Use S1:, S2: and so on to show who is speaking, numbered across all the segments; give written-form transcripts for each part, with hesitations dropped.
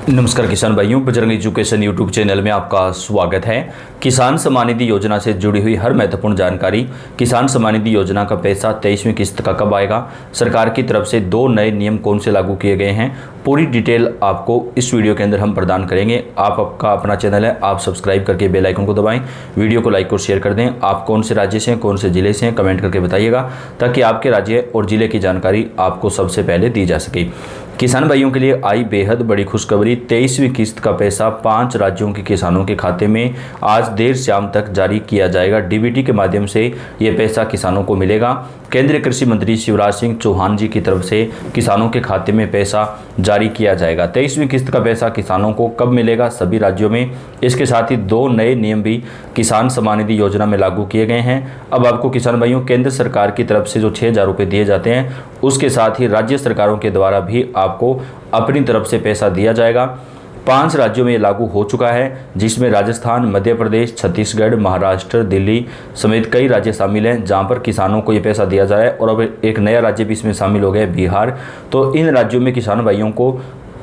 S1: नमस्कार किसान भाइयों, बजरंग एजुकेशन यूट्यूब चैनल में आपका स्वागत है। किसान सम्मान निधि योजना से जुड़ी हुई हर महत्वपूर्ण जानकारी। किसान सम्मान निधि योजना का पैसा 23वीं किस्त का कब आएगा, सरकार की तरफ से 2 नए नियम कौन से लागू किए गए हैं, पूरी डिटेल आपको इस वीडियो के अंदर हम प्रदान करेंगे। आपका अपना चैनल है, आप सब्सक्राइब करके बेल आइकन को दबाएं, वीडियो को लाइक और शेयर कर दें। आप कौन से राज्य से हैं, कौन से जिले से हैं, कमेंट करके बताइएगा ताकि आपके राज्य और जिले की जानकारी आपको सबसे पहले दी जा सके। किसान भाइयों के लिए आई बेहद बड़ी खुशखबरी। 23वीं किस्त का पैसा 5 राज्यों के किसानों के खाते में आज देर शाम तक जारी किया जाएगा। डीबीटी के माध्यम से ये पैसा किसानों को मिलेगा। केंद्रीय कृषि मंत्री शिवराज सिंह चौहान जी की तरफ से किसानों के खाते में पैसा जारी किया जाएगा। 23वीं किस्त का पैसा किसानों को कब मिलेगा, सभी राज्यों में। इसके साथ ही 2 नए नियम भी किसान सम्मान निधि योजना में लागू किए गए हैं। अब आपको किसान भाइयों केंद्र सरकार की तरफ से जो 6,000 रुपये दिए जाते हैं, उसके साथ ही राज्य सरकारों के द्वारा भी आपको अपनी तरफ से पैसा दिया जाएगा। 5 राज्यों में ये लागू हो चुका है, जिसमें राजस्थान, मध्य प्रदेश, छत्तीसगढ़, महाराष्ट्र, दिल्ली समेत कई राज्य शामिल हैं जहां पर किसानों को ये पैसा दिया जा रहा है। और अब एक नया राज्य भी इसमें शामिल हो गया है, बिहार। तो इन राज्यों में किसान भाइयों को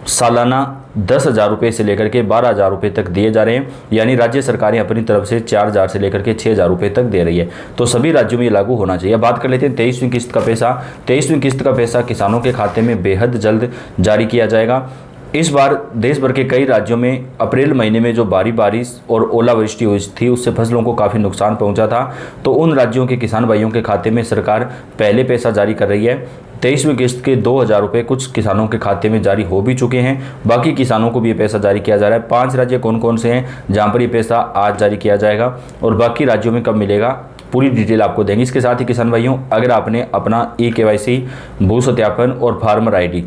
S1: सालाना 10,000 रुपये से लेकर के 12,000 रुपये तक दिए जा रहे हैं। यानी राज्य सरकारें अपनी तरफ से 4,000 से लेकर के 6,000 रुपये तक दे रही है। तो सभी राज्यों में ये लागू होना चाहिए। बात कर लेते हैं 23वीं किस्त का पैसा। 23वीं किस्त का पैसा किसानों के खाते में बेहद जल्द जारी किया जाएगा। इस बार देश भर के कई राज्यों में अप्रैल महीने में जो भारी बारिश और ओलावृष्टि हुई थी, उससे फसलों को काफ़ी नुकसान पहुंचा था। तो उन राज्यों के किसान भाइयों के खाते में सरकार पहले पैसा जारी कर रही है। 23वीं किस्त के 2,000 रुपये कुछ किसानों के खाते में जारी हो भी चुके हैं। बाकी किसानों को भी ये पैसा जारी किया जा रहा है। 5 राज्य कौन कौन से हैं जहाँ पर ये पैसा आज जारी किया जाएगा और बाकी राज्यों में कब मिलेगा, पूरी डिटेल आपको देंगे। इसके साथ ही किसान भाइयों, अगर आपने अपना eKYC, भू सत्यापन और फार्मर ID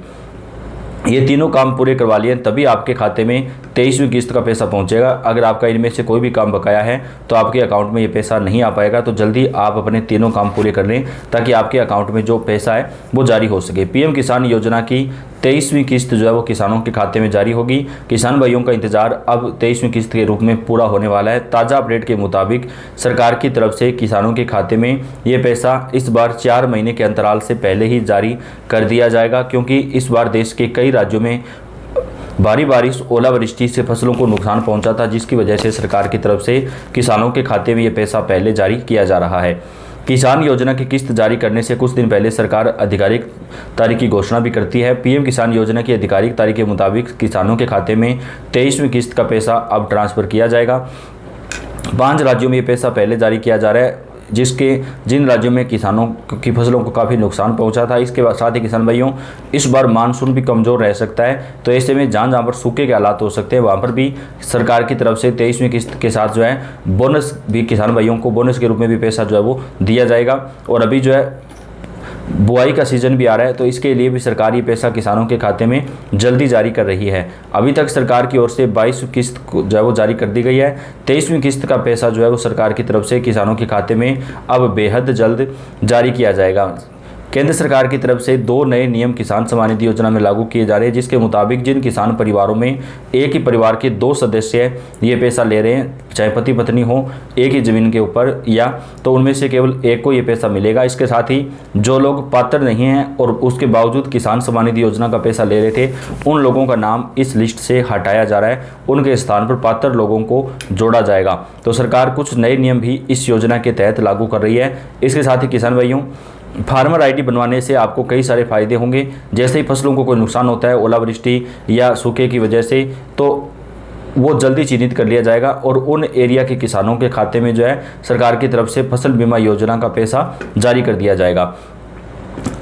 S1: ये तीनों काम पूरे करवा लिए तभी आपके खाते में 23वीं किस्त का पैसा पहुंचेगा। अगर आपका इनमें से कोई भी काम बकाया है तो आपके अकाउंट में ये पैसा नहीं आ पाएगा। तो जल्दी आप अपने तीनों काम पूरे कर लें ताकि आपके अकाउंट में जो पैसा है वो जारी हो सके। पीएम किसान योजना की 23वीं किस्त जो है वो किसानों के खाते में जारी होगी। किसान भाइयों का इंतजार अब 23वीं किस्त के रूप में पूरा होने वाला है। ताज़ा अपडेट के मुताबिक सरकार की तरफ से किसानों के खाते में ये पैसा इस बार 4 महीने के अंतराल से पहले ही जारी कर दिया जाएगा, क्योंकि इस बार देश के कई राज्यों में भारी बारिश, ओलावृष्टि से फसलों को नुकसान पहुंचा था, जिसकी वजह से सरकार की तरफ से किसानों के खाते में ये पैसा पहले जारी किया जा रहा है। किसान योजना की किस्त जारी करने से कुछ दिन पहले सरकार आधिकारिक तारीख की घोषणा भी करती है। पीएम किसान योजना की आधिकारिक तारीख के मुताबिक किसानों के खाते में 23वीं किस्त का पैसा अब ट्रांसफ़र किया जाएगा। 5 राज्यों में ये पैसा पहले जारी किया जा रहा है, जिन राज्यों में किसानों की फसलों को काफ़ी नुकसान पहुंचा था। इसके साथ ही किसान भाइयों, इस बार मानसून भी कमज़ोर रह सकता है। तो ऐसे में जहाँ पर सूखे के हालात हो सकते हैं, वहाँ पर भी सरकार की तरफ से 23वीं किस्त के साथ जो है बोनस भी किसान भाइयों को बोनस के रूप में भी पैसा जो है वो दिया जाएगा। और अभी जो है बुआई का सीज़न भी आ रहा है, तो इसके लिए भी सरकार ये पैसा किसानों के खाते में जल्दी जारी कर रही है। अभी तक सरकार की ओर से 22 किस्त जो है वो जारी कर दी गई है। 23वीं किस्त का पैसा जो है वो सरकार की तरफ से किसानों के खाते में अब बेहद जल्द जारी किया जाएगा। केंद्र सरकार की तरफ से 2 नए नियम किसान सम्मान निधि योजना में लागू किए जा रहे हैं, जिसके मुताबिक जिन किसान परिवारों में एक ही परिवार के 2 सदस्य ये पैसा ले रहे हैं, चाहे पति पत्नी हो एक ही ज़मीन के ऊपर, या तो उनमें से केवल एक को ये पैसा मिलेगा। इसके साथ ही जो लोग पात्र नहीं हैं और उसके बावजूद किसान सम्मान निधि योजना का पैसा ले रहे थे, उन लोगों का नाम इस लिस्ट से हटाया जा रहा है। उनके स्थान पर पात्र लोगों को जोड़ा जाएगा। तो सरकार कुछ नए नियम भी इस योजना के तहत लागू कर रही है। इसके साथ ही किसान भाइयों, फार्मर ID बनवाने से आपको कई सारे फ़ायदे होंगे। जैसे ही फसलों को कोई नुकसान होता है ओलावृष्टि या सूखे की वजह से, तो वो जल्दी चिन्हित कर लिया जाएगा और उन एरिया के किसानों के खाते में जो है सरकार की तरफ से फसल बीमा योजना का पैसा जारी कर दिया जाएगा।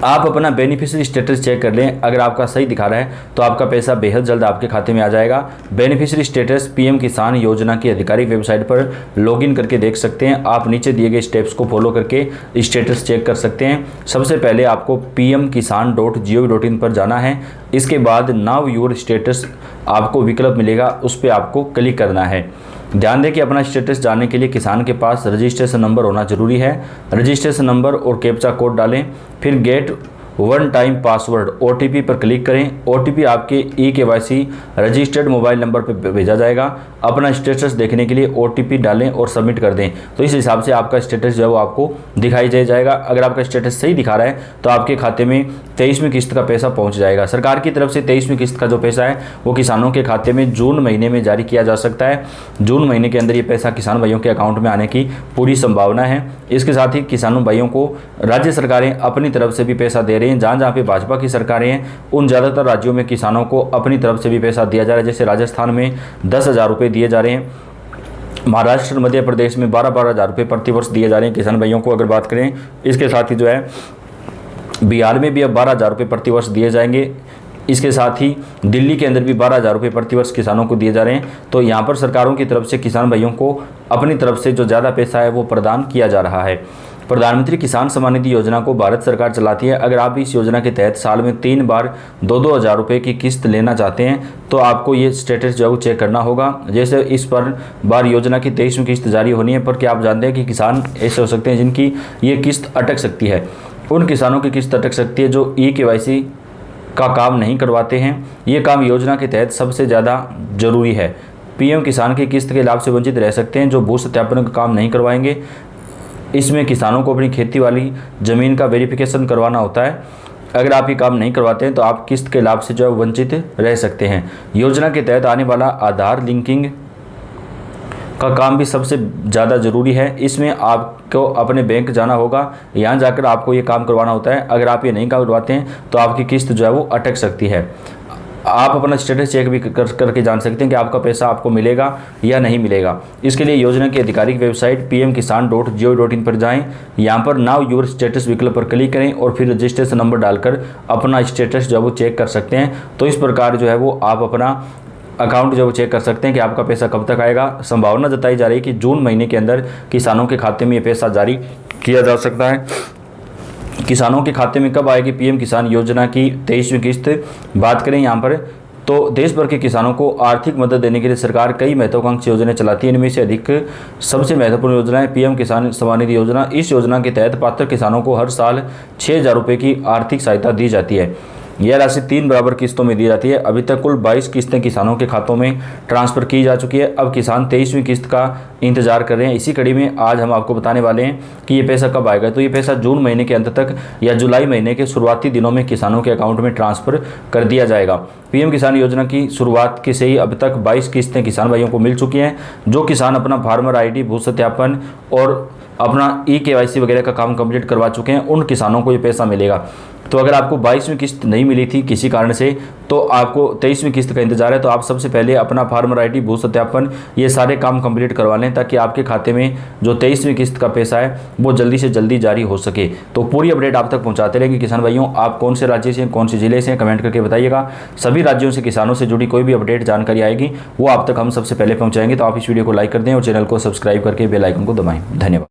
S1: आप अपना बेनिफिशियरी स्टेटस चेक कर लें। अगर आपका सही दिखा रहा है तो आपका पैसा बेहद जल्द आपके खाते में आ जाएगा। बेनिफिशियरी स्टेटस पीएम किसान योजना की आधिकारिक वेबसाइट पर लॉगिन करके देख सकते हैं। आप नीचे दिए गए स्टेप्स को फॉलो करके स्टेटस चेक कर सकते हैं। सबसे पहले आपको pmkisan.gov.in पर जाना है। इसके बाद नाउ योर स्टेटस आपको विकल्प मिलेगा, उस पर आपको क्लिक करना है। ध्यान दें कि अपना स्टेटस जानने के लिए किसान के पास रजिस्ट्रेशन नंबर होना जरूरी है। रजिस्ट्रेशन नंबर और कैप्चा कोड डालें, फिर get one time password OTP पर क्लिक करें। OTP आपके eKYC रजिस्टर्ड मोबाइल नंबर पर भेजा जाएगा। अपना स्टेटस देखने के लिए OTP डालें और सबमिट कर दें, तो इस हिसाब से आपका स्टेटस जो है वो आपको दिखाई दे जाएगा। अगर आपका स्टेटस सही दिखा रहा है तो आपके खाते में 23वीं किस्त का पैसा पहुंच जाएगा। सरकार की तरफ से 23वीं किस्त का जो पैसा है वो किसानों के खाते में जून महीने में जारी किया जा सकता है। जून महीने के अंदर ये पैसा किसान भाइयों के अकाउंट में आने की पूरी संभावना है। इसके साथ ही किसानों भाइयों को राज्य सरकारें अपनी तरफ से भी पैसा दे रही हैं। जहाँ जहाँ पे भाजपा की सरकारें हैं उन ज़्यादातर राज्यों में किसानों को अपनी तरफ से भी पैसा दिया जा रहा है। जैसे राजस्थान में 10,000 रुपये दिए जा रहे हैं, महाराष्ट्र मध्य प्रदेश में 12-12 हज़ार रुपये प्रतिवर्ष दिए जा रहे हैं किसान भाइयों को, अगर बात करें। इसके साथ ही जो है बिहार में भी अब 12,000 रुपये प्रतिवर्ष दिए जाएंगे। इसके साथ ही दिल्ली के अंदर भी 12,000 रुपये प्रतिवर्ष किसानों को दिए जा रहे हैं। तो यहाँ पर सरकारों की तरफ से किसान भाइयों को अपनी तरफ से जो ज़्यादा पैसा है वो प्रदान किया जा रहा है। प्रधानमंत्री किसान सम्मान निधि योजना को भारत सरकार चलाती है। अगर आप इस योजना के तहत साल में 3 बार 2-2 हज़ार रुपये की किस्त लेना चाहते हैं तो आपको ये स्टेटस जो है चेक करना होगा। जैसे इस पर बार योजना की 23वीं किस्त जारी होनी है, पर क्या आप जानते हैं कि किसान ऐसे हो सकते हैं जिनकी ये किस्त अटक सकती है। उन किसानों की किस्त अटक सकती है जो eKYC का काम नहीं करवाते हैं। ये काम योजना के तहत सबसे ज़्यादा ज़रूरी है। PM किसान की किस्त के लाभ से वंचित रह सकते हैं जो भू सत्यापन का काम नहीं करवाएंगे। इसमें किसानों को अपनी खेती वाली ज़मीन का वेरिफिकेशन करवाना होता है। अगर आप ये काम नहीं करवाते हैं तो आप किस्त के लाभ से जो है वंचित रह सकते हैं। योजना के तहत आने वाला आधार लिंकिंग का काम भी सबसे ज़्यादा ज़रूरी है। इसमें आपको अपने बैंक जाना होगा, यहाँ जाकर आपको ये काम करवाना होता है। अगर आप ये नहीं करवाते हैं तो आपकी किस्त जो है वो अटक सकती है। आप अपना स्टेटस चेक भी करके जान सकते हैं कि आपका पैसा आपको मिलेगा या नहीं मिलेगा। इसके लिए योजना की आधिकारिक वेबसाइट pmkisan.gov.in पर जाएं। यहाँ पर नाउ योर स्टेटस विकल्प पर क्लिक करें और फिर रजिस्ट्रेशन नंबर डालकर अपना स्टेटस जो है वो चेक कर सकते हैं। तो इस प्रकार जो है वो आप अपना अकाउंट जो चेक कर सकते हैं कि आपका पैसा कब तक आएगा। संभावना जताई जा रही है कि जून महीने के अंदर किसानों के खाते में ये पैसा जारी किया जा सकता है। किसानों के खाते में कब आएगी PM किसान योजना की 23वीं किस्त, बात करें यहाँ पर तो देश भर के किसानों को आर्थिक मदद देने के लिए सरकार कई महत्वाकांक्षी योजनाएं चलाती है। इनमें से अधिक सबसे महत्वपूर्ण योजना है PM किसान सम्मान निधि योजना। इस योजना के तहत पात्र किसानों को हर साल 6,000 रुपये की आर्थिक सहायता दी जाती है। यह राशि 3 बराबर किस्तों में दी जाती है। अभी तक कुल 22 किस्तें किसानों के खातों में ट्रांसफ़र की जा चुकी है। अब किसान 23वीं किस्त का इंतजार कर रहे हैं। इसी कड़ी में आज हम आपको बताने वाले हैं कि ये पैसा कब आएगा। तो ये पैसा जून महीने के अंत तक या जुलाई महीने के शुरुआती दिनों में किसानों के अकाउंट में ट्रांसफ़र कर दिया जाएगा। PM किसान योजना की शुरुआत के से ही अब तक 22 किस्तें किसान भाइयों को मिल चुकी हैं। जो किसान अपना फार्मर ID, भू सत्यापन और अपना eKYC वगैरह का काम कंप्लीट करवा चुके हैं उन किसानों को ये पैसा मिलेगा। तो अगर आपको 22वीं किस्त नहीं मिली थी किसी कारण से तो आपको 23वीं किस्त का इंतजार है, तो आप सबसे पहले अपना फार्मर ID, भू सत्यापन ये सारे काम कंप्लीट करवा लें ताकि आपके खाते में जो 23वीं किस्त का पैसा है वो जल्दी से जल्दी जारी हो सके। तो पूरी अपडेट आप तक पहुंचाते रहेंगे किसान भाइयों। आप कौन से राज्य से हैं, कौन से ज़िले से हैं, कमेंट करके बताइएगा। सभी राज्यों से किसानों से जुड़ी कोई भी अपडेट जानकारी आएगी वो आप तक हम सबसे पहले पहुँचाएंगे। तो आप इस वीडियो को लाइक कर दें और चैनल को सब्सक्राइब करके बेल आइकन को दबाएँ। धन्यवाद।